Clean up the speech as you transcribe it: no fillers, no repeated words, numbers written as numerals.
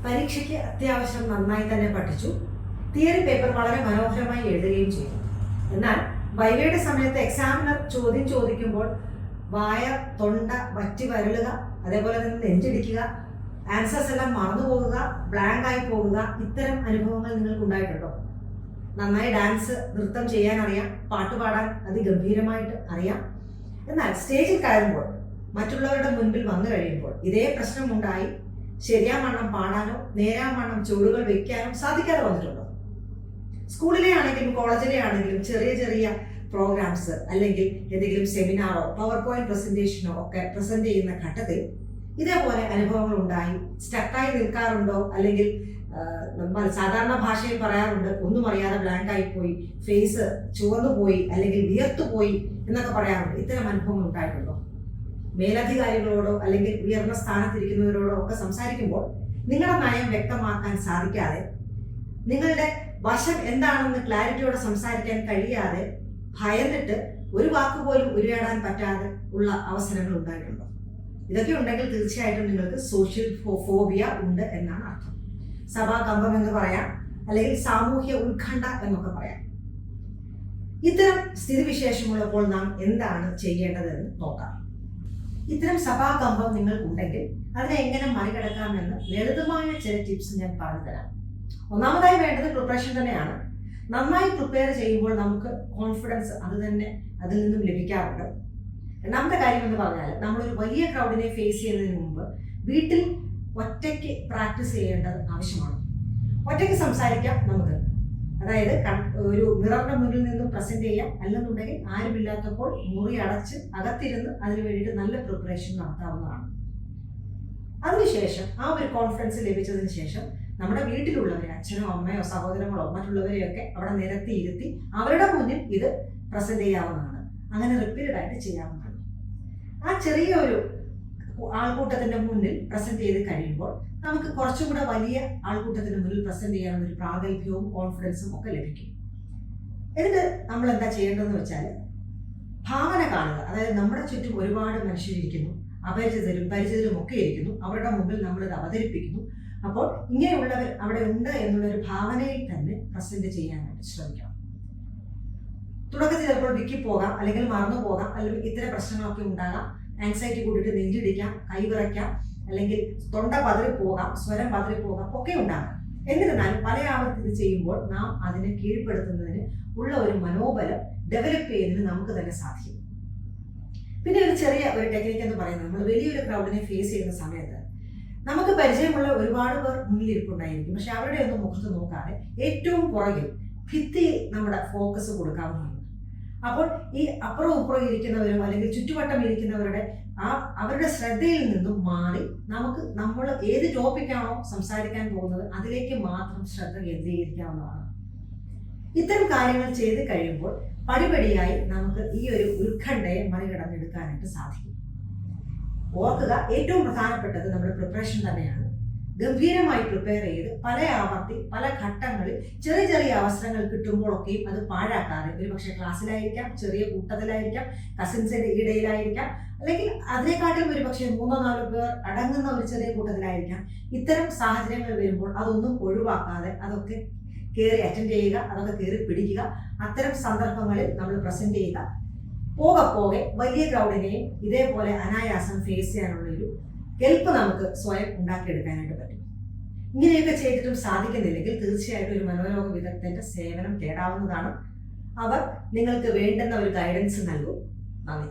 പരീക്ഷയ്ക്ക് അത്യാവശ്യം നന്നായി തന്നെ പഠിച്ചു. തിയറി പേപ്പർ വളരെ മനോഹരമായി എഴുതുകയും ചെയ്തു. എന്നാൽ വൈവയുടെ സമയത്ത് എക്സാമിനർ ചോദ്യം ചോദിക്കുമ്പോൾ വായ തൊണ്ട വറ്റി വരളുക, അതേപോലെ തന്നെ നെഞ്ചിടിക്കുക, ആൻസേഴ്സ് എല്ലാം മറന്നു പോകുക, ബ്ലാങ്ക് ആയി പോകുക, ഇത്തരം അനുഭവങ്ങൾ നിങ്ങൾക്ക് ഉണ്ടായിട്ടുണ്ടോ? നന്നായി ഡാൻസ് നൃത്തം ചെയ്യാൻ അറിയാം, പാട്ട് പാടാൻ അതിഗംഭീരമായിട്ട് അറിയാം. എന്നാൽ സ്റ്റേജിൽ കയറുമ്പോൾ മറ്റുള്ളവരുടെ മുൻപിൽ വന്നു കഴിയുമ്പോൾ ഇതേ പ്രശ്നമുണ്ടായി ശരിയാവണ്ണം പാടാനോ നേരാവണ്ണം ചുവടുകൾ വെക്കാനോ സാധിക്കാതെ വന്നിട്ടുണ്ടോ? സ്കൂളിലെ ആണെങ്കിലും കോളേജിലെ ആണെങ്കിലും ചെറിയ ചെറിയ പ്രോഗ്രാംസ് അല്ലെങ്കിൽ എന്തെങ്കിലും സെമിനാറോ പവർ പോയിന്റ് പ്രസന്റേഷനോ ഒക്കെ പ്രസന്റ് ചെയ്യുന്ന ഘട്ടത്തിൽ ഇതേപോലെ അനുഭവങ്ങൾ ഉണ്ടായി സ്റ്റക്കായി നിൽക്കാറുണ്ടോ? അല്ലെങ്കിൽ സാധാരണ ഭാഷയിൽ പറയാറുണ്ട്, ഒന്നും അറിയാതെ ബ്ലാങ്ക് ആയി പോയി, ഫേസ് ചുവന്നു പോയി, അല്ലെങ്കിൽ വിയർത്തു പോയി എന്നൊക്കെ പറയാറുണ്ട്. ഇത്തരം അനുഭവങ്ങൾ ഉണ്ടായിട്ടുണ്ടോ? മേലധികാരികളോടോ അല്ലെങ്കിൽ ഉയർന്ന സ്ഥാനത്തിരിക്കുന്നവരോടോ ഒക്കെ സംസാരിക്കുമ്പോൾ നിങ്ങളുടെ നയം വ്യക്തമാക്കാൻ സാധിക്കാതെ, നിങ്ങളുടെ വശം എന്താണെന്ന് ക്ലാരിറ്റിയോടെ സംസാരിക്കാൻ കഴിയാതെ, ഭയന്നിട്ട് ഒരു വാക്ക് പോലും ഉരുവാടാൻ പറ്റാതെ ഉള്ള അവസരങ്ങൾ ഉണ്ടായിട്ടുണ്ടോ? ഇതൊക്കെ ഉണ്ടെങ്കിൽ തീർച്ചയായിട്ടും നിങ്ങൾക്ക് സോഷ്യൽ ഫോബിയ ഉണ്ട് എന്നാണ് അർത്ഥം. സഭാകമ്പം എന്ന് പറയാം, അല്ലെങ്കിൽ സാമൂഹ്യ ഉത്കണ്ഠ എന്നൊക്കെ പറയാം. ഇത്തരം സ്ഥിതിവിശേഷമുള്ളപ്പോൾ നാം എന്താണ് ചെയ്യേണ്ടതെന്ന് നോക്കാം. ഇത്തരം സഭാകമ്പം നിങ്ങൾക്കുണ്ടെങ്കിൽ അതിനെ എങ്ങനെ മറികടക്കാമെന്ന് ലളിതമായ ചില ടിപ്സ് ഞാൻ പറഞ്ഞു തരാം. ഒന്നാമതായി വേണ്ടത് പ്രിപ്പറേഷൻ തന്നെയാണ്. നന്നായി പ്രിപ്പയർ ചെയ്യുമ്പോൾ നമുക്ക് കോൺഫിഡൻസ് അതിൽ നിന്നും ലഭിക്കാറുണ്ട്. രണ്ടാമത്തെ കാര്യം എന്ന് പറഞ്ഞാൽ നമ്മളൊരു വലിയ ക്രൗഡിനെ ഫേസ് ചെയ്യുന്നതിന് മുമ്പ് വീട്ടിൽ ഒറ്റയ്ക്ക് പ്രാക്ടീസ് ചെയ്യേണ്ടത് ആവശ്യമാണ്. ഒറ്റയ്ക്ക് സംസാരിക്കാം നമുക്ക്, അതായത് ഒരു മിററിന്റെ മുന്നിൽ നിന്നും പ്രസന്റ് ചെയ്യാം, അല്ലെന്നുണ്ടെങ്കിൽ ആരുമില്ലാത്തപ്പോൾ മുറി അടച്ച് അകത്തിരുന്ന് അതിനു വേണ്ടിയിട്ട് നല്ല പ്രിപ്പറേഷൻ നടത്താവുന്നതാണ്. അതിനുശേഷം ആ ഒരു കോൺഫിഡൻസ് ലഭിച്ചതിന് ശേഷം നമ്മുടെ വീട്ടിലുള്ളവരെ, അച്ഛനോ അമ്മയോ സഹോദരങ്ങളോ മറ്റുള്ളവരെയൊക്കെ അവിടെ നിരത്തി ഇരുത്തി അവരുടെ മുന്നിൽ ഇത് പ്രസന്റ് ചെയ്യാവുന്നതാണ്. അങ്ങനെ റിപ്പീറ്റഡ് ആയിട്ട് ചെയ്യാവുന്നതാണ്. ആ ചെറിയ ഒരു ആൾക്കൂട്ടത്തിന്റെ മുന്നിൽ പ്രസന്റ് ചെയ്ത് കഴിയുമ്പോൾ നമുക്ക് കുറച്ചും കൂടെ വലിയ ആൾക്കൂട്ടത്തിന് മുന്നിൽ പ്രസന്റ് ചെയ്യാനുള്ള ഒരു പ്രാഗൽഭ്യവും കോൺഫിഡൻസും ഒക്കെ ലഭിക്കും. എന്നിട്ട് നമ്മൾ എന്താ ചെയ്യേണ്ടതെന്ന് വെച്ചാൽ ഭാവന കാണുക. അതായത് നമ്മുടെ ചുറ്റും ഒരുപാട് മനുഷ്യരിയ്ക്കുന്നു, അപരിചിതരും പരിചിതരും ഒക്കെ ഇരിക്കുന്നു. അവരുടെ മുമ്പിൽ നമ്മളിത് അവതരിപ്പിക്കുന്നു. അപ്പോൾ ഇങ്ങനെയുള്ളവർ അവിടെ ഉണ്ട് എന്നുള്ളൊരു ഭാവനയിൽ തന്നെ പ്രസന്റ് ചെയ്യാനായിട്ട് ശ്രമിക്കണം. തുടക്കത്തിൽ ചിലപ്പോൾ വിക്കിപ്പോകാം, അല്ലെങ്കിൽ മറന്നു പോകാം, അല്ലെങ്കിൽ ഇത്തരം പ്രശ്നങ്ങളൊക്കെ ഉണ്ടാകാം. ആൻസൈറ്റി കൂടിയിട്ട് നെഞ്ചിടിക്കാം, കൈവിറയ്ക്കാം, അല്ലെങ്കിൽ തൊണ്ട പതറിപ്പോകാം, സ്വരം പതറിപ്പോകാം, ഒക്കെ ഉണ്ടാകാം. എന്നിരുന്നാലും പല ആവർത്തി ഇത് ചെയ്യുമ്പോൾ നാം അതിനെ കീഴ്പ്പെടുത്തുന്നതിന് ഉള്ള ഒരു മനോബലം ഡെവലപ്പ് ചെയ്യുന്നതിന് നമുക്ക് തന്നെ സാധിക്കും. പിന്നെ ഒരു ചെറിയ ഒരു ടെക്നിക്ക് എന്ന് പറയുന്നത്, നമ്മൾ വലിയൊരു ക്രൗഡിനെ ഫേസ് ചെയ്യുന്ന സമയത്ത് നമുക്ക് പരിചയമുള്ള ഒരുപാട് പേർ മുന്നിലിരിപ്പുണ്ടായിരിക്കും. പക്ഷെ അവരുടെ ഒന്നും മുഖത്ത് നോക്കാതെ ഏറ്റവും പുറകിൽ ഭിത്തിയിൽ നമ്മുടെ ഫോക്കസ് കൊടുക്കാവുന്നതാണ്. അപ്പോൾ ഈ അപ്പുറവും ഇപ്പുറവും ഇരിക്കുന്നവരും അല്ലെങ്കിൽ ചുറ്റുവട്ടം ഇരിക്കുന്നവരുടെ അവരുടെ ശ്രദ്ധയിൽ നിന്നും മാറി നമ്മൾ ഏത് ടോപ്പിക്കാണോ സംസാരിക്കാൻ പോകുന്നത് അതിലേക്ക് മാത്രം ശ്രദ്ധ കേന്ദ്രീകരിക്കാവുന്നതാണ്. ഇത്തരം കാര്യങ്ങൾ ചെയ്ത് കഴിയുമ്പോൾ പടിപടിയായി നമുക്ക് ഈ ഒരു ഉത്കണ്ഠയെ മറികടന്നെടുക്കാനായിട്ട് സാധിക്കും. ഓർക്കുക, ഏറ്റവും പ്രധാനപ്പെട്ടത് നമ്മുടെ പ്രിപ്പറേഷൻ തന്നെയാണ്. ഗംഭീരമായി പ്രിപ്പയർ ചെയ്ത് പല ആവർത്തി പല ഘട്ടങ്ങളിൽ ചെറിയ ചെറിയ അവസരങ്ങൾ കിട്ടുമ്പോഴൊക്കെയും അത് പാഴാക്കാതെ, ഒരു പക്ഷേ ക്ലാസ്സിലായിരിക്കാം, ചെറിയ കൂട്ടത്തിലായിരിക്കാം, കസിൻസിന്റെ ഇടയിലായിരിക്കാം, അല്ലെങ്കിൽ അതിനെക്കാട്ടിലും ഒരു പക്ഷേ 3-4 പേർ അടങ്ങുന്ന ഒരു ചെറിയ കൂട്ടത്തിലായിരിക്കാം. ഇത്തരം സാഹചര്യങ്ങൾ വരുമ്പോൾ അതൊന്നും ഒഴിവാക്കാതെ അതൊക്കെ കയറി അറ്റൻഡ് ചെയ്യുക, അതൊക്കെ കയറി പിടിക്കുക. അത്തരം സന്ദർഭങ്ങളിൽ നമ്മൾ പ്രസന്റ് ചെയ്യുക. പോകെ വലിയ ക്രൗഡിനെയും ഇതേപോലെ അനായാസം ഫേസ് ചെയ്യാനുള്ളൊരു കെൽപ്പ് നമുക്ക് സ്വയം ഉണ്ടാക്കിയെടുക്കാനായിട്ട് പറ്റും. ഇങ്ങനെയൊക്കെ ചെയ്തിട്ടും സാധിക്കുന്നില്ലെങ്കിൽ തീർച്ചയായിട്ടും ഒരു മനോരോഗ വിദഗ്ധന്റെ സേവനം തേടാവുന്നതാണ്. അവർ നിങ്ങൾക്ക് വേണ്ടുന്ന ഒരു ഗൈഡൻസ് നൽകും. നന്ദി.